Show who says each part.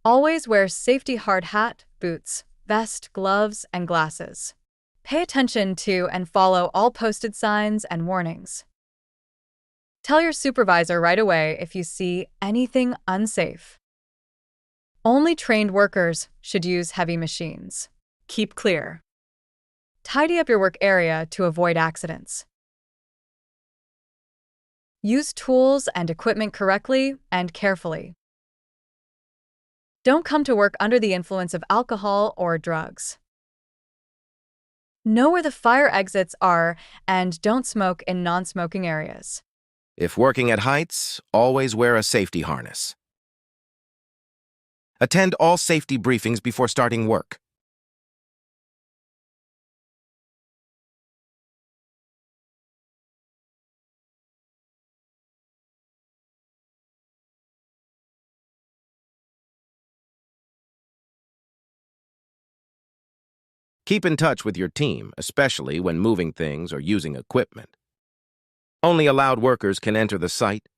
Speaker 1: Always wear safety hard hat, boots, vest, gloves, and glasses. Pay attention to and follow all posted signs and warnings. Tell your supervisor right away if you see anything unsafe. Only trained workers should use heavy machines. Keep clear. Tidy up your work area to avoid accidents. Use tools and equipment correctly and carefully. Don't come to work under the influence of alcohol or drugs. Know where the fire exits are and don't smoke in non-smoking areas.
Speaker 2: If working at heights, always wear a safety harness. Attend all safety briefings before starting work. Keep in touch with your team, especially when moving things or using equipment. Only allowed workers can enter the site,